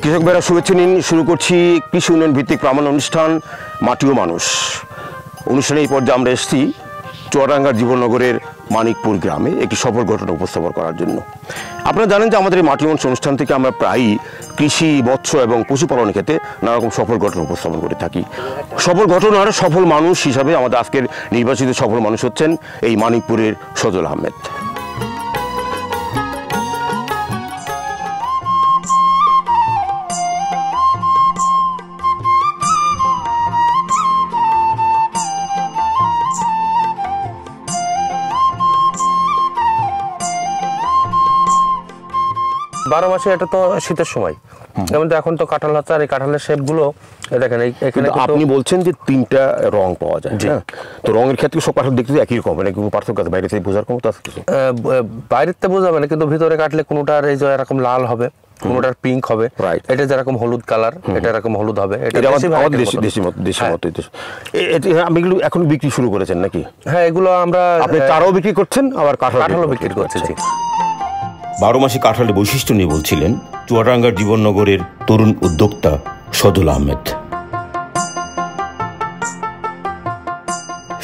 কৃষক ভাইরা শুভেচ্ছা নিন। শুরু করছি কৃষি উন্নয়ন ভিত্তিক প্রামাণ্য অনুষ্ঠান মাটি ও মানুষ। অনুষ্ঠানে এই পর্যায়ে আমরা এসেছি চুয়াডাঙ্গার জীবননগরের মানিকপুর গ্রামে একটি সফল ঘটনা উপস্থাপন করার জন্য। আপনারা জানেন যে আমাদের এই মাটি মানুষ অনুষ্ঠান থেকে আমরা প্রায়ই কৃষি, মৎস্য এবং পশুপালনের ক্ষেত্রে নানা রকম সফল ঘটনা উপস্থাপন করে থাকি। সফল ঘটনার সফল মানুষ হিসাবে আমাদের আজকের নির্বাচিত সফল মানুষ হচ্ছেন এই মানিকপুরের সজল আহমেদ। বারো মাসে এটা তো শীতের সময়, যেমন এখন তো কাঁঠাল হচ্ছে, আর এই কাঁঠালের শেপ গুলো দেখেন এখানে আপনি বলছেন যে তিনটা রং পাওয়া যায়, তো রঙের ক্ষেত্রে সব কাঁঠাল দেখতে একই রকম, মানে কোনো পার্থক্য আছে বাইরে থেকে বোঝার ক্ষমতা আছে কিছু? বাইরের থেকে বোঝাবে না, কিন্তু ভিতরে কাটলে কোনোটার এই যে এরকম লাল হবে, কোনোটার পিঙ্ক হবে, এটা যেরকম হলুদ কালার, এটা এরকম হলুদ হবে। আমি এগুলো এখন বিক্রি শুরু করেছেন নাকি? হ্যাঁ, এগুলো আমরা চারাও বিক্রি করছেন, আবার কাঁঠালও বিক্রি করছি। 12 মাসে কাঁঠালের বৈশিষ্ট্য নিয়ে বলছিলেন চুয়াডাঙ্গার জীবননগরের তরুণ উদ্যোক্তা সজল আহমেদ।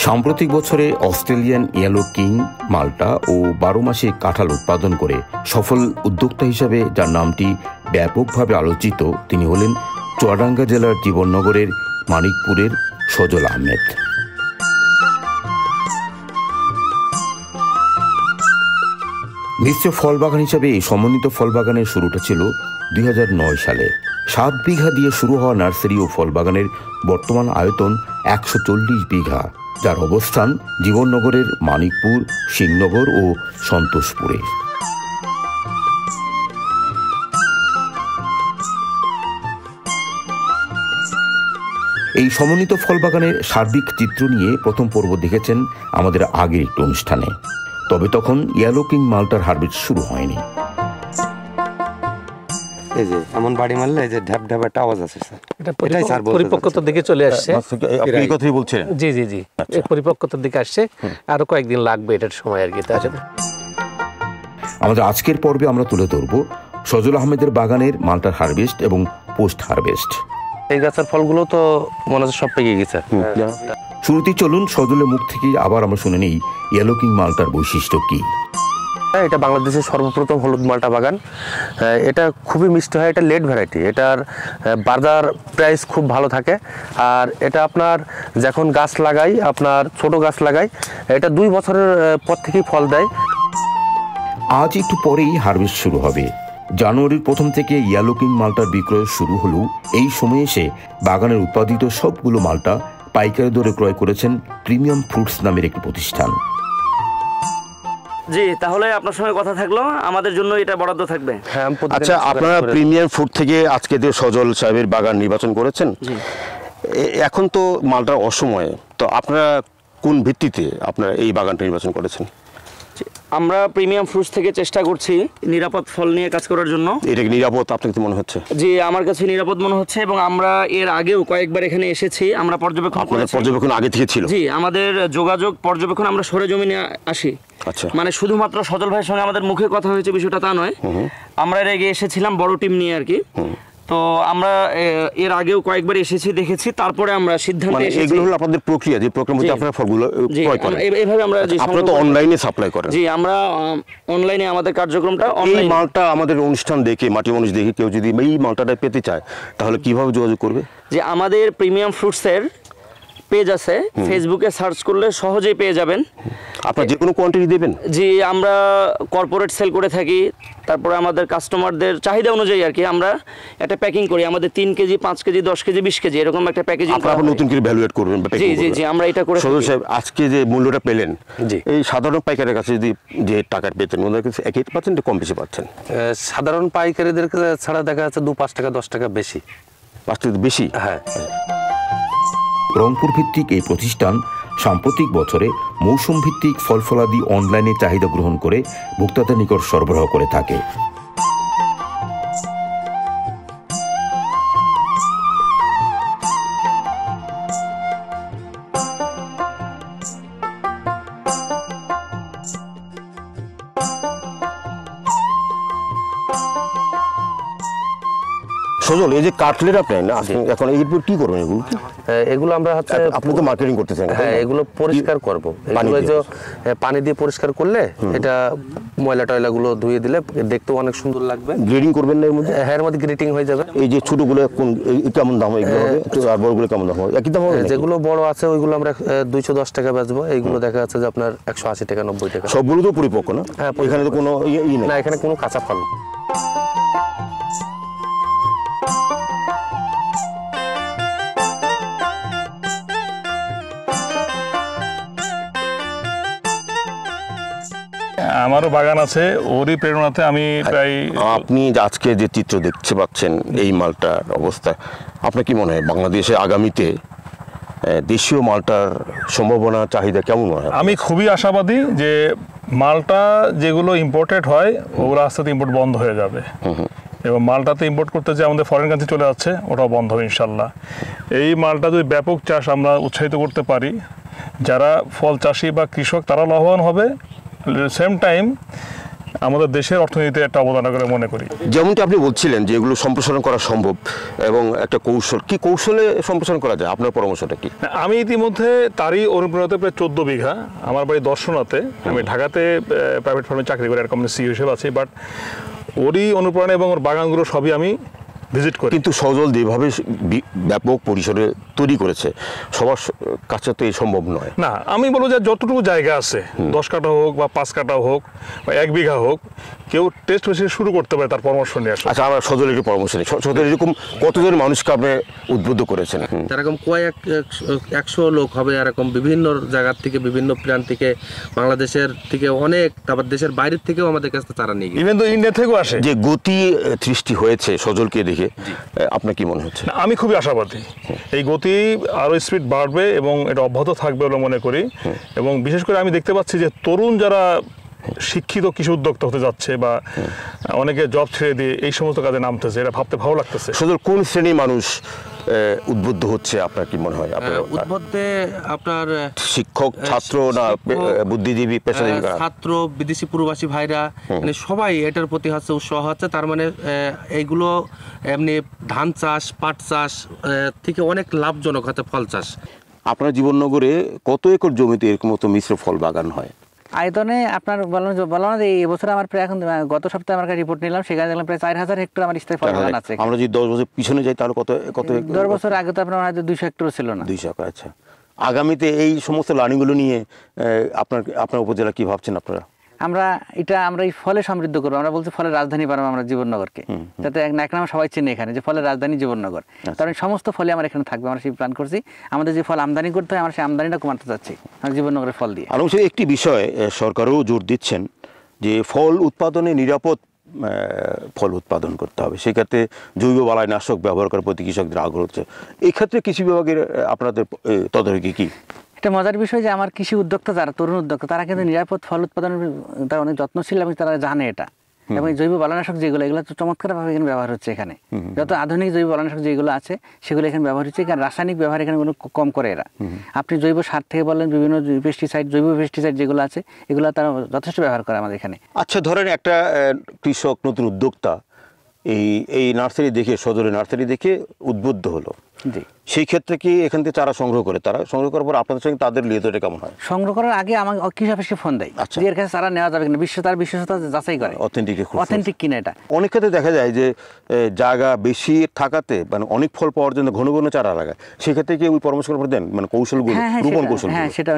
সাম্প্রতিক বছরে অস্ট্রেলিয়ান ইয়েলো কিং মাল্টা ও 12 মাসে কাঁঠাল উৎপাদন করে সফল উদ্যোক্তা হিসাবে যার নামটি ব্যাপকভাবে আলোচিত, তিনি হলেন চুয়াডাঙ্গা জেলার জীবননগরের মানিকপুরের সজল আহমেদ। মিশ্র ফল বাগান হিসাবে এই সমন্বিত ফল বাগানের শুরুটা ছিল 2009 সালে। 7 বিঘা দিয়ে শুরু হওয়া নার্সারি ও ফল বাগানের বর্তমান আয়তন 140 বিঘা, যার অবস্থান জীবননগরের মানিকপুর, সিংনগর ও সন্তোষপুরে। এই সমন্বিত ফল বাগানের সার্বিক চিত্র নিয়ে প্রথম পর্ব দেখেছেন আমাদের আগের একটি অনুষ্ঠানে। তবে তখন ইয়েলো কিং মাল্টার হারভেস্ট শুরু হয়নি। এই যে এমন বাড়ি মারলে এই যে ঢ্যাপ ঢ্যাপ একটা আওয়াজ আছে স্যার, এটা পরিপক্কতার দিকে চলে আসছে। আপনি এই কথাই বলছেন? জি জি জি, এই পরিপক্কতার দিকে আসছে, আরো কয়েকদিন লাগবে এটার সময় আর কি। আমাদের আজকের পর্বে আমরা তুলে ধরব সজল আহমেদের বাগানের মাল্টার হারভেস্ট এবং পোস্ট হারভেস্ট। এই গাছের ফলগুলো তো মনে হচ্ছে সব পেকে গেছে। শুরুতেই চলুন সজলের মুখ থেকে আবার আমরা শুনে নিই ইয়েলো কিং মাল্টার বৈশিষ্ট্য কি। এটা বাংলাদেশের সর্বপ্রথম হলুদ মাল্টা বাগান। এটা খুবই মিষ্টি হয়, এটা লেট ভ্যারাইটি, এটার বাজার প্রাইস খুব ভালো থাকে। আর এটা আপনার যখন গাছ লাগাই, আপনার ছোট গাছ লাগাই, এটা 2 বছরের পর থেকেই ফল দেয়। আজ একটু পরেই হারভেস্ট শুরু হবে। জানুয়ারির প্রথম থেকে ইয়েলো কিং মাল্টার বিক্রয় শুরু হলেও এই সময়ে এসে বাগানের উৎপাদিত সবগুলো মাল্টা পাইকারি দরে ক্রয় করেছেন প্রিমিয়াম ফ্রুটস নামের একটি প্রতিষ্ঠান। জি, তাহলে আপনার সঙ্গে কথা থাকলো, আমাদের জন্য এটা বরাদ্দ থাকবে। আচ্ছা, আপনারা প্রিমিয়াম ফুড থেকে আজকে যে সজল সাহেবের বাগান নির্বাচন করেছেন, এখন তো মালটার অসময়ে, তো আপনারা কোন ভিত্তিতে আপনারা এই বাগানটা নির্বাচন করেছেন? আমরা প্রিমিয়াম ফ্রুটস থেকে চেষ্টা করছি নিরাপদ ফল নিয়ে কাজ করার জন্য। এটা কি নিরাপদ আপনার কাছে মনে হচ্ছে? জি, আমার কাছে নিরাপদ মনে হচ্ছে, এবং আমরা এর আগেও কয়েকবার এখানে এসেছি, আমরা পর্যবেক্ষণ করেছি। পর্যবেক্ষণ আগে থেকে ছিল? জি, আমাদের যোগাযোগ পর্যবেক্ষণ, আমরা সরেজমিনে আসি। আচ্ছা, মানে শুধুমাত্র সজল ভাইয়ের সঙ্গে আমাদের মুখে কথা হয়েছে বিষয়টা তা নয়, আমরা এর আগে এসেছিলাম বড় টিম নিয়ে আর কি। তো আমরা এর আগেও কয়েকবার এসেছি, দেখেছি, তারপরে আমরা সিদ্ধান্ত এসেছি। এগুলো হলো আপনাদের প্রক্রিয়া, যে প্রক্রিয়ার মধ্যে আপনারা ফলগুলো ক্রয় করেন। এইভাবে আমরা, আপনারা তো অনলাইনে সাপ্লাই করেন? জি, আমরা অনলাইনে আমাদের কার্যক্রমটা। এই মালটা আমাদের অনুষ্ঠান দেখে, মাটি মানুষ দেখে কেউ যদি এই মালটাটা পেতে চায়, তাহলে কিভাবে যোগাযোগ করবে? যে আমাদের প্রিমিয়াম ফ্রুটসের পেজ আছে, ফেসবুকে সার্চ করলে সহজেই পেয়ে যাবেন। আপনারা যে কোনো কোয়ান্টিটি দেবেন? জি, আমরা কর্পোরেট সেল করে থাকি, তারপরে আমাদের কাস্টমারদের চাহিদা অনুযায়ী আর কি আমরা একটা প্যাকিং করি। আমাদের 3 কেজি, 5 কেজি, 10 কেজি, 20 কেজি এরকম একটা প্যাকেজিং করা হয়। নতুন করে ভ্যালুয়েট করবেন? জি জি জি, আমরা এটা করে। সজল সাহেব, আজকে যে মূল্যটা পেলেন, এই সাধারণ পাইকারের কাছে যদি যে টাকা পেতেন, ওদের কাছে একই পাচ্ছেন, কম বেশি পাচ্ছেন? সাধারণ পাইকারিদের ছাড়া দেখা যাচ্ছে 2-5 টাকা 10 টাকা বেশি। 5 টাকা বেশি? হ্যাঁ। রংপুর ভিত্তিক এই প্রতিষ্ঠান সাম্প্রতিক বছরে মৌসুম ভিত্তিক ফল ফলাদি অনলাইনে চাহিদা গ্রহণ করে ভোক্তাদের নিকট সরবরাহ করে থাকে। সজল, এই যে কাটলেট আপনি না এখন এরপর কি করবেন এগুলো? এগুলো আমরা হচ্ছে আপনি তো মার্কেটিং করতেছেন। হ্যাঁ, এগুলো পরিষ্কার করব। এগুলো যে পানি দিয়ে পরিষ্কার করলে এটা ময়লা টয়লা গুলো ধুয়ে দিলে দেখতেও অনেক সুন্দর লাগবে। গ্রেডিং করবেন না এর মধ্যে? হ্যাঁ, এর মধ্যে গ্রেটিং হয়ে যাবে। এই যে ছোটগুলো কেমন দাম এগুলো হবে, আর বড়গুলো কেমন দাম হবে? একই দাম হবে? যেগুলো বড় আছে ওইগুলো আমরা 210 টাকা বেচবো। এইগুলো দেখা যাচ্ছে যে আপনার 180 টাকা 90 টাকা। সবগুলো তো পরিপক্ক না? হ্যাঁ, এখানে তো কোনো না, এখানে কোনো কাঁচা ফল না। আমারও বাগান আছে, ওরই প্রেরণাতে আমি প্রায় আপনি আজকে যে চিত্র দেখতে পাচ্ছেন এই মালটার অবস্থা, আপনার কি মনে হয় বাংলাদেশে আগামীতে দেশীয় মালটার সম্ভাবনা চাহিদা কেমন হয়? আমি খুবই আশাবাদী যে মালটা যেগুলো ইম্পোর্টেড হয় ওগুলো আস্তে আস্তে ইম্পোর্ট বন্ধ হয়ে যাবে, এবং মালটাতে ইম্পোর্ট করতে যে আমাদের ফরেন কান্ট্রি চলে যাচ্ছে ওটাও বন্ধ হবে ইনশাল্লাহ। এই মালটা যদি ব্যাপক চাষ আমরা উৎসাহিত করতে পারি, যারা ফল চাষি বা কৃষক তারা লাভবান হবে, সেম টাইম আমাদের দেশের অর্থনীতিতে একটা অবদান করে মনে করি। যেমনটি আপনি বলছিলেন যে এগুলো সম্প্রসারণ করা সম্ভব এবং একটা কৌশল, কি কৌশলে সম্প্রসারণ করা যায়, আপনার পরামর্শটা কি? আমি ইতিমধ্যে তারই অনুপ্রেরণাতে প্রায় 14 বিঘা, আমার বাড়ি দর্শনাতে, আমি ঢাকাতে প্রাইভেট ফার্মে চাকরি করি, আর কোম্পানি সিইও হিসেবে আছি, বাট ওরই অনুপ্রেরণা এবং ওর বাগানগুলো সবই আমি ভিজিট করি। কিন্তু সজল যেভাবে ব্যাপক পরিসরে তৈরি করেছে সবার কাছে তো এই সম্ভব নয়। না, আমি বলবো যে যতটুকু জায়গা আছে, 10 কাঠা হোক বা 5 কাঠা হোক বা 1 বিঘা হোক, কেউ টেস্ট বেশি শুরু করতে পারে, তার পরামর্শ নিয়ে আসে। আচ্ছা, আমার সজলের একটু পরামর্শ নেই। সজল এরকম কতজন মানুষকে আপনি উদ্বুদ্ধ করেছেন? এরকম কয়েক 100 লোক হবে, এরকম বিভিন্ন জায়গার থেকে, বিভিন্ন প্রান্ত থেকে, বাংলাদেশের থেকে অনেক, তারপর দেশের বাইরের থেকেও আমাদের কাছে তারা নিয়ে গেছে। ইভেন তো ইন্ডিয়া থেকেও আসে। যে গতি সৃষ্টি হয়েছে সজলকে দেখে, আপনার কি মনে হচ্ছে? আমি খুবই আশাবাদী এই গতি আরো স্পিড বাড়বে এবং এটা অব্যাহত থাকবে বলে মনে করি। এবং বিশেষ করে আমি দেখতে পাচ্ছি যে তরুণ যারা শিক্ষিত কৃষি উদ্যোক্তা হতে যাচ্ছে বা অনেকে জব ছেড়ে দিয়ে এই সমস্ত কাজে নামতেছে, এটা ভাবতে ভালো লাগতেছে। সজল, কোন শ্রেণীর মানুষ উদ্বুদ্ধ হচ্ছে আপনার কি মনে হয়? উদ্বুদ্ধে আপনার শিক্ষক, ছাত্র, না বুদ্ধিজীবী, পেশাজীবী? ছাত্র, বিদেশি প্রবাসী ভাইরা, মানে সবাই এটার প্রতি হচ্ছে উৎসাহ হচ্ছে। তার মানে এইগুলো এমনি ধান চাষ, পাট চাষ থেকে অনেক লাভজনক হচ্ছে ফল চাষ। আপনার জীবননগরে কত একর জমিতে এরকম মতো মিশ্র ফল বাগান হয়? আয়তনে আপনার বললাম যে এই বছর আমার প্রায়, এখন গত সপ্তাহে আমার কাছে রিপোর্ট নিলাম, সেখানে দেখলাম প্রায় 4000 হেক্টর আমার স্থায়ী ফল বাগান আছে। আমরা যদি 10 বছর পিছনে যাই তাহলে কত 10 বছর আগে তো আপনার হয়তো 200 হেক্টর ছিল না। 200 একর। আচ্ছা, আগামীতে এই সমস্ত লার্নিংগুলো নিয়ে আপনার উপজেলা কি ভাবছেন আপনারা? আমরা এই ফলে সমৃদ্ধ করবো। আমরা বলছি ফলের রাজধানী বানাবো আমরা জীবননগরকে, যাতে এক নাম সবাই চিনে এখানে যে ফলের রাজধানী জীবননগর। কারণ সমস্ত ফলে আমার এখানে থাকবে, আমরা সেই প্ল্যান করছি। আমাদের যে ফল আমদানি করতে হয়, আমরা সেই আমদানিটা কমাতে চাচ্ছি জীবননগরের ফল দিয়ে। আর একটি বিষয় সরকারও জোর দিচ্ছেন যে ফল উৎপাদনে নিরাপদ ফল উৎপাদন করতে হবে, সেক্ষেত্রে জৈব বালাইনাশক ব্যবহার করার প্রতি কৃষকদের আগ্রহ হচ্ছে। এই ক্ষেত্রে কৃষি বিভাগের আপনাদের তদারকি কি? এটা মজার বিষয় যে আমার কৃষি উদ্যোক্তা যারা তরুণ উদ্যোক্তা, তারা কিন্তু নিরাপদ ফল উৎপাদনের তারা অনেক যত্নশীল এবং তারা জানে এটা। এবং জৈব বালানাশক যেগুলো, এগুলো তো চমৎকারভাবে এখানে ব্যবহার হচ্ছে। এখানে যত আধুনিক জৈব বালানাশক যেগুলো আছে সেগুলো এখানে ব্যবহার হচ্ছে, কারণ রাসায়নিক ব্যবহার এখানে কোনো কম করে এরা। আপনি জৈব সার থেকে বললেন, বিভিন্ন পেস্টিসাইড, জৈব পেস্টিসাইড যেগুলো আছে এগুলো তারা যথেষ্ট ব্যবহার করে আমাদের এখানে। আচ্ছা, ধরেন একটা কৃষক, নতুন উদ্যোক্তা এই নার্সারি দেখে, সজলের নার্সারি দেখে উদ্বুদ্ধ হলো, সেই ক্ষেত্রে কি এখান থেকে চারা সংগ্রহ করে, তারা সংগ্রহ করার পর আপনাদের সঙ্গে তাদের লিয়েটা কেমন হয়? সংগ্রহ করার আগে আমাকে কৃষি অফিসকে ফোন দেয় যে এর কাছে চারা নেওয়া যাবে কিনা, তার বিশ্বস্ততা যাচাই করে, অথেন্টিক কিনা। এটা অনেক ক্ষেত্রে দেখা যায় যে জায়গা বেশি থাকাতে মানে অনেক ফল পাওয়ার জন্য ঘন ঘন চারা লাগায়, সেক্ষেত্রে কি ওই পরামর্শ দেন, মানে কৌশলগুলো, রোপণ কৌশল? হ্যাঁ, সেটা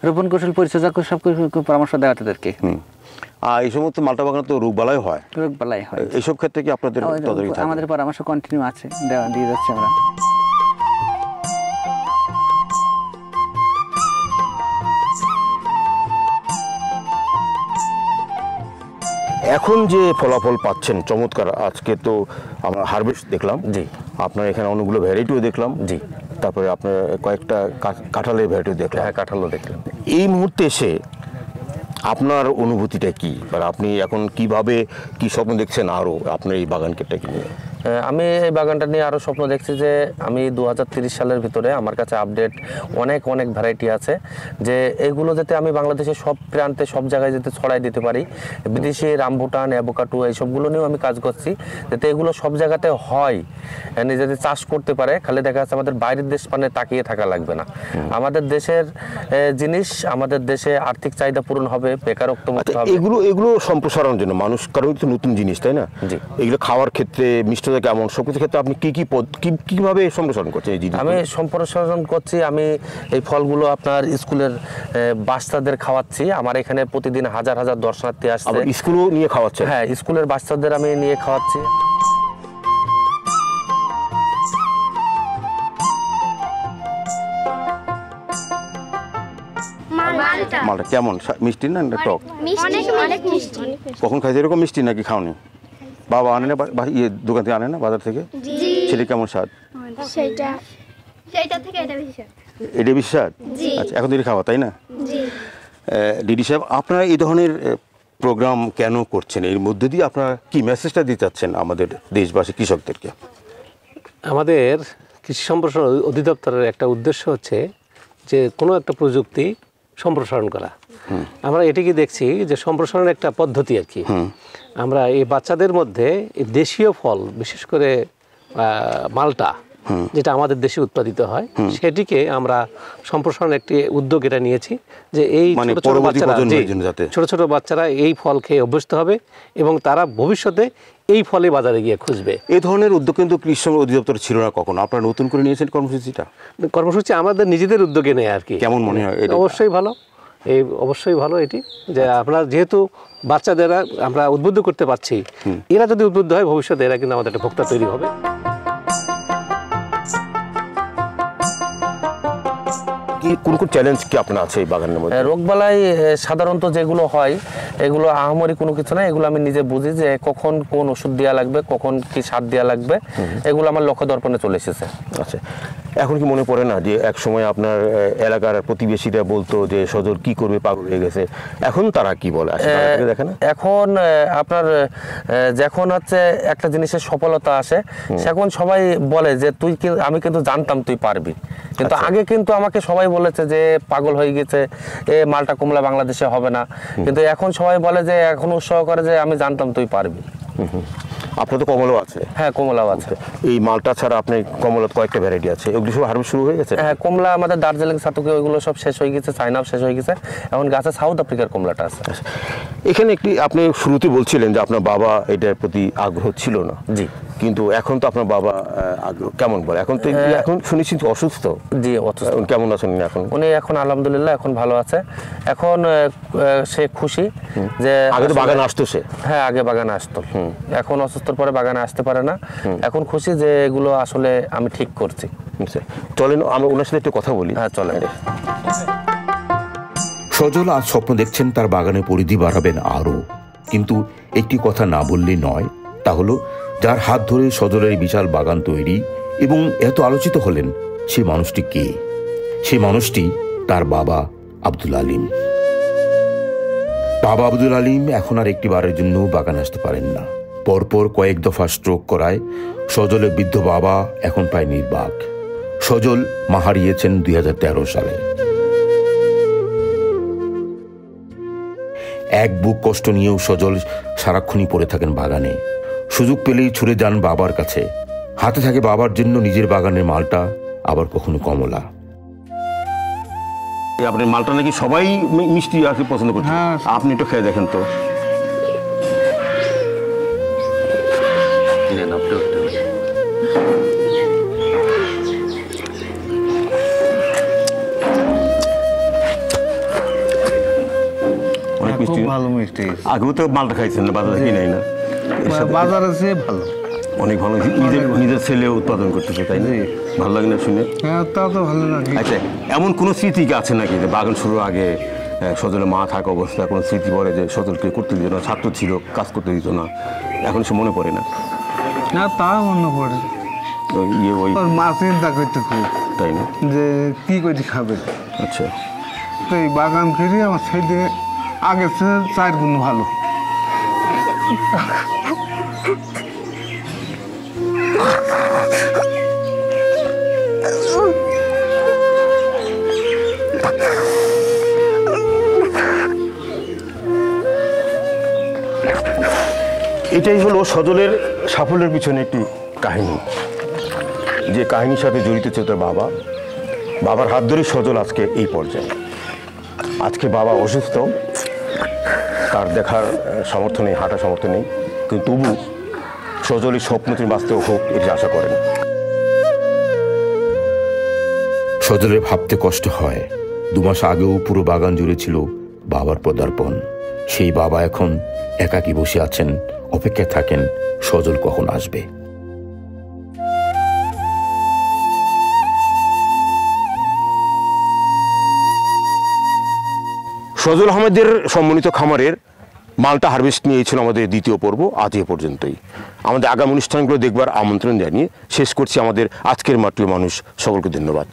রোপণ কৌশল, পরিচর্যা সব পরামর্শ দেওয়া তাদেরকে। আর এই সমস্ত মালটা বাগানে তো রোগবালাই হয়, এইসব ক্ষেত্রে কি আপনাদের আমাদের পরামর্শ কন্টিনিউ আছে, দিয়ে যাচ্ছে আমরা। এখন যে ফলাফল পাচ্ছেন চমৎকার, আজকে তো আমরা হারভেস্ট দেখলাম, জি, আপনার এখানে অনেকগুলো ভ্যারাইটিও দেখলাম, জি, তারপরে আপনার কয়েকটা কাঁঠালের ভ্যারাইটিও দেখলাম। হ্যাঁ, কাঁঠালও দেখলাম। এই মুহূর্তে এসে আপনার অনুভূতিটা কি, বা আপনি এখন কিভাবে কি স্বপ্ন দেখছেন আরও আপনার এই বাগানকেটাকে নিয়ে? আমি এই বাগানটা নিয়ে আরও স্বপ্ন দেখছি যে আমি 2030 সালের ভিতরে আমার কাছে আপডেট অনেক অনেক ভ্যারাইটি আছে, যে এগুলো যাতে আমি বাংলাদেশের সব প্রান্তে সব জায়গায় যাতে ছড়াই দিতে পারি। বিদেশি রামবুটান, অ্যাভোকাডো এইসবগুলো নিয়েও আমি কাজ করছি, যাতে এগুলো সব জায়গাতে হয়, নিজেদের চাষ করতে পারে। খালি দেখা যাচ্ছে আমাদের বাইরের দেশ মানে তাকিয়ে থাকা লাগবে না। আমাদের দেশের জিনিস, আমাদের দেশে আর্থিক চাহিদা পূরণ হবে, বেকারত্ব মুক্ত হবে। এগুলো সম্প্রসারণের জন্য মানুষ, কারণ তো নতুন জিনিস, তাই না? জি। এগুলো খাওয়ার ক্ষেত্রে মিষ্টতা কেমন, সব কিছুর ক্ষেত্রে আপনি কিভাবে সম্প্রসারণ করছেন এই জিনিস? আমি সম্প্রসারণ করছি, আমি এই ফলগুলো আপনার স্কুলের বাচ্চাদের খাওয়াচ্ছি। আমার এখানে প্রতিদিন হাজার হাজার দর্শনার্থী আসছে। স্কুলও নিয়ে খাওয়াচ্ছেন? হ্যাঁ, স্কুলের বাচ্চাদের আমি নিয়ে খাওয়াচ্ছি। মালটা কেমন, মিষ্টি না টক? অনেক মিষ্টি। কখন খাইছে এরকম মিষ্টি নাকি খাওনি? বাবা আনে না, দোকান থেকে আনে না, বাজার থেকে? সেটা কেমন স্বাদ? সেইটা থেকে এটা বেশি স্বাদ। এটা বেশি স্বাদ? আচ্ছা, এখন তো এটা খাওয়া, তাই না? ডিডি সাহেব, আপনারা এই ধরনের প্রোগ্রাম কেন করছেন? এর মধ্যে দিয়ে আপনারা কি মেসেজটা দিতে চাচ্ছেন আমাদের দেশবাসী কৃষকদেরকে? আমাদের কৃষি সম্প্রসারণ অধিদপ্তরের একটা উদ্দেশ্য হচ্ছে যে কোনো একটা প্রযুক্তি সম্প্রসারণ করা। আমরা এটিকে দেখছি যে সম্প্রসারণের একটা পদ্ধতি আর কি। আমরা এই বাচ্চাদের মধ্যে এই দেশীয় ফল, বিশেষ করে মালটা, যেটা আমাদের দেশে উৎপাদিত হয়, সেটিকে আমরা সম্প্রসারণের একটি উদ্যোগ এটা নিয়েছি, যে এই ছোট ছোট বাচ্চারা এই ফল খেয়ে অভ্যস্ত হবে এবং তারা ভবিষ্যতে এই ফলে বাজারে গিয়ে খুঁজবে। এই ধরনের উদ্যোগ কিন্তু কৃষি অধিদপ্তর ছিল না কখনো, আপনারা নতুন করে নিয়েছেন কর্মসূচিটা? কর্মসূচি আমাদের নিজেদের উদ্যোগে নেয় আর কি। কেমন মনে হয়? অবশ্যই ভালো, অবশ্যই ভালো এটি, যে আপনার যেহেতু বাচ্চাদের আমরা উদ্বুদ্ধ করতে পারছি, এরা যদি উদ্বুদ্ধ হয় ভবিষ্যতে এরা কিন্তু আমাদের একটা ভোক্তা তৈরি হবে। কোন কোন চ্যালেঞ্জ কি আপনার আছে এই বাগানের মধ্যে? রোগবালাই সাধারণত যেগুলো হয় এগুলো আহামরি কোনো কিছু না, এগুলো আমি নিজে বুঝি যে কখন কোন ওষুধ দেওয়া লাগবে, কখন কি সার দেওয়া লাগবে, এগুলো আমার লক্ষ্য দর্পণে চলে এসেছে। আচ্ছা, এখন কি মনে পড়ে না যে এক সময় আপনার এলাকার প্রতিবেশীরা বলতো যে সজল কি করবে, পাগল হয়ে গেছে, এখন তারা কি বলে? দেখেন এখন আপনার যখন হচ্ছে একটা জিনিসের সফলতা আসে, সেখন সবাই বলে যে তুই, আমি কিন্তু জানতাম তুই পারবি, কিন্তু আগে কিন্তু আমাকে সবাই বলেছে যে পাগল হয়ে গেছে, এ মালটা কুমড়া বাংলাদেশে হবে না, কিন্তু এখন সবাই বলে যে, এখন উৎসাহ করে যে আমি জানতাম তুই পারবি। আপনার তো কমলাও আছে? হ্যাঁ, কমলাও আছে। এই মালটা ছাড়া আপনি কমলার কয়েকটা ভ্যারাইটি আছে, ওগুলো সব হারভেস্ট শুরু হয়ে গেছে? হ্যাঁ, কমলা আমাদের দার্জিলিং সাতুকি ওইগুলো সব শেষ হয়ে গেছে, চায়নাও শেষ হয়ে গেছে, এখন গাছে সাউথ আফ্রিকার কমলাটা আছে। এখানে একটি আপনি শুরুতে বলছিলেন যে আপনার বাবা এটার প্রতি আগ্রহ ছিল না। জি। কিন্তু এখন তো আপনার বাবা আগ্রহ কেমন বলে? এখন তো এখন শুনেছি অসুস্থ। জি, অসুস্থ। কেমন আছেন এখন? উনি এখন আলহামদুলিল্লাহ এখন ভালো আছে। এখন সে খুশি যে আগে তো বাগানে আসতো সে। হ্যাঁ, আগে বাগানে আসতো, এখন অসুস্থর পরে বাগানে আসতে পারে না। এখন খুশি যে এগুলো আসলে আমি ঠিক করছি। চলেন আমরা ওনার সাথে একটু কথা বলি। হ্যাঁ, চলেন। সজল আজ স্বপ্ন দেখছেন তার বাগানের পরিধি বাড়াবেন আরও, কিন্তু একটি কথা না বললেই নয়, তা হলো যার হাত ধরে সজলের বিশাল বাগান তৈরি এবং এত আলোচিত হলেন, সে মানুষটি কে? সে মানুষটি তার বাবা আব্দুল আলিম। বাবা আব্দুল আলিম এখন আর একটি বারের জন্য বাগান আসতে পারেন না। পরপর কয়েক দফা স্ট্রোক করায় সজলের বৃদ্ধ বাবা এখন প্রায় নির্বাক। সজল মা হারিয়েছেন 2013 সালে। এক বুক কষ্ট নিয়েও সজল সারাক্ষণই পড়ে থাকেন বাগানে। সুযোগ পেলেই ছুটে যান বাবার কাছে। হাতে থাকে বাবার জন্য নিজের বাগানের মালটা, আবার কখনো কমলা। আপনার মালটা নাকি সবাই মিষ্টি আর কি পছন্দ করছে, আপনি একটু খেয়ে দেখেন তো। অনেক মিষ্টি, ভালো মিষ্টি। আগেও তো মালটা খাইছেন না, বাজারে কিনাই না? বাজারে চেয়ে ভালো, অনেক ভালো। নিজের ছেলে উৎপাদন করতেছে, তাই না? ভালো লাগে না শুনে? হ্যাঁ, তা তো ভালো লাগে। আচ্ছা, এমন কোনো স্মৃতি আছে নাকি যে বাগান শুরুর আগে সজলের মা থাকা অবস্থায় কোনো স্মৃতি পড়ে যে সজলকে করতে দিত না, ছাত্র ছিল, কাজ করতে দিত না, এখন সে মনে পড়ে না? না, তাও মনে পড়ে। ওই মা চিন্তা করতে খুব, তাই না, যে কি করে খাবে। আচ্ছা, তো এই বাগান ফিরে আমার ছেলে আগে 4 গুণ ভালো। এটাই হলো সজলের সাফল্যের পিছনে একটি কাহিনী, যে কাহিনীর সাথে জড়িত ছিল তার বাবা। বাবার হাত ধরেই সজল আজকে এই পর্যায়ে। আজকে বাবা অসুস্থ, তার দেখার সামর্থ্য নেই, হাঁটার সামর্থ্য নেই, কিন্তু তবু সজলের স্বপ্ন তিনি বাস্তব হোক এটি আশা করেন। সজলের ভাবতে কষ্ট হয়, 2 মাস আগেও পুরো বাগান জুড়ে ছিল বাবার পদার্পণ। সেই বাবা এখন একাকী বসে আছেন, অপেক্ষায় থাকেন সজল কখন আসবে। সজল আহমেদের সম্মানিত খামারের মালটা হারভেস্ট নিয়ে ছিল আমাদের দ্বিতীয় পর্ব। আজ এ পর্যন্তই। আমাদের আগামী অনুষ্ঠানগুলো দেখবার আমন্ত্রণ জানিয়ে শেষ করছি আমাদের আজকের মাটির মানুষ। সকলকে ধন্যবাদ।